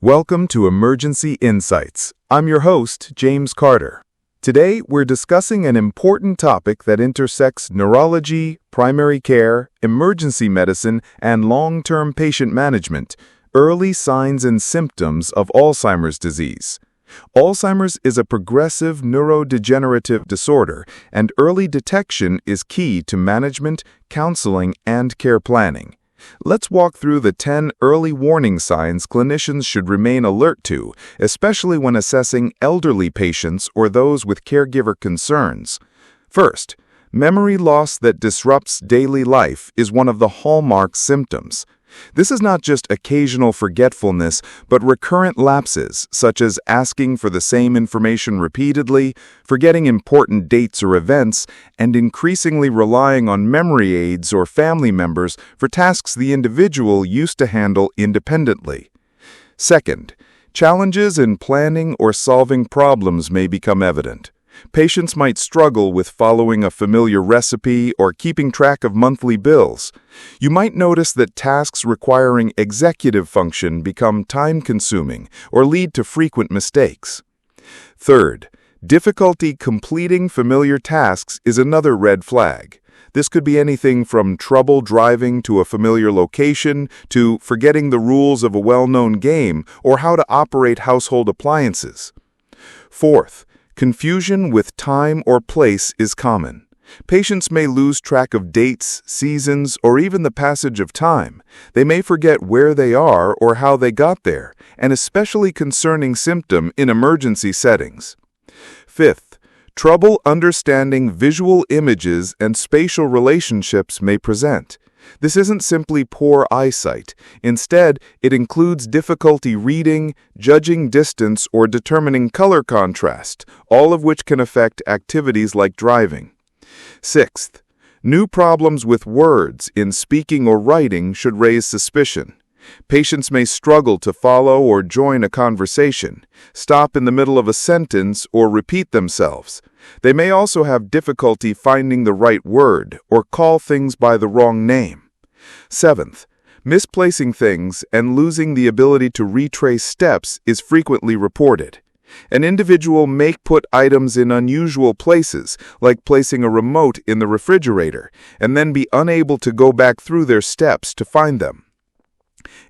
Welcome to Emergency Insights. I'm your host, James Carter. Today, we're discussing an important topic that intersects neurology, primary care, emergency medicine, and long-term patient management: early signs and symptoms of Alzheimer's disease. Alzheimer's is a progressive neurodegenerative disorder, and early detection is key to management, counseling, and care planning. Let's walk through the 10 early warning signs clinicians should remain alert to, especially when assessing elderly patients or those with caregiver concerns. First, memory loss that disrupts daily life is one of the hallmark symptoms. This is not just occasional forgetfulness, but recurrent lapses, such as asking for the same information repeatedly, forgetting important dates or events, and increasingly relying on memory aids or family members for tasks the individual used to handle independently. Second, challenges in planning or solving problems may become evident. Patients might struggle with following a familiar recipe or keeping track of monthly bills. You might notice that tasks requiring executive function become time-consuming or lead to frequent mistakes. Third, difficulty completing familiar tasks is another red flag. This could be anything from trouble driving to a familiar location to forgetting the rules of a well-known game or how to operate household appliances. Fourth, confusion with time or place is common. Patients may lose track of dates, seasons, or even the passage of time. They may forget where they are or how they got there, an especially concerning symptom in emergency settings. Fifth, trouble understanding visual images and spatial relationships may present. This isn't simply poor eyesight. Instead, it includes difficulty reading, judging distance, or determining color contrast, all of which can affect activities like driving. Sixth, new problems with words in speaking or writing should raise suspicion. Patients may struggle to follow or join a conversation, stop in the middle of a sentence, or repeat themselves. They may also have difficulty finding the right word or call things by the wrong name. Seventh, misplacing things and losing the ability to retrace steps is frequently reported. An individual may put items in unusual places, like placing a remote in the refrigerator, and then be unable to go back through their steps to find them.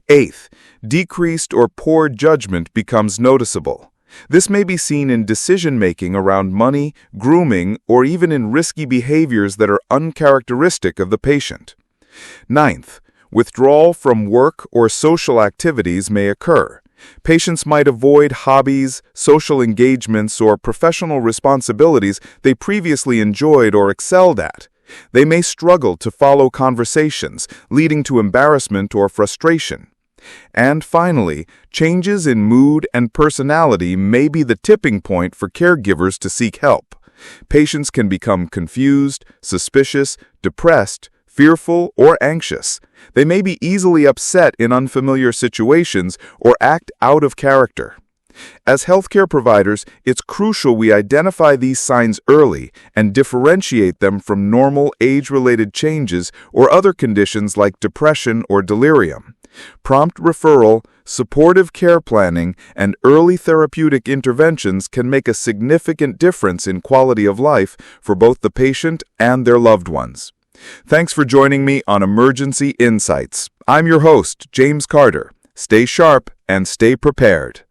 Eighth, decreased or poor judgment becomes noticeable. This may be seen in decision-making around money, grooming, or even in risky behaviors that are uncharacteristic of the patient. Ninth, withdrawal from work or social activities may occur. Patients might avoid hobbies, social engagements, or professional responsibilities they previously enjoyed or excelled at. They may struggle to follow conversations, leading to embarrassment or frustration. And finally, changes in mood and personality may be the tipping point for caregivers to seek help. Patients can become confused, suspicious, depressed, fearful, or anxious. They may be easily upset in unfamiliar situations or act out of character. As healthcare providers, it's crucial we identify these signs early and differentiate them from normal age-related changes or other conditions like depression or delirium. Prompt referral, supportive care planning, and early therapeutic interventions can make a significant difference in quality of life for both the patient and their loved ones. Thanks for joining me on Emergency Insights. I'm your host, James Carter. Stay sharp and stay prepared.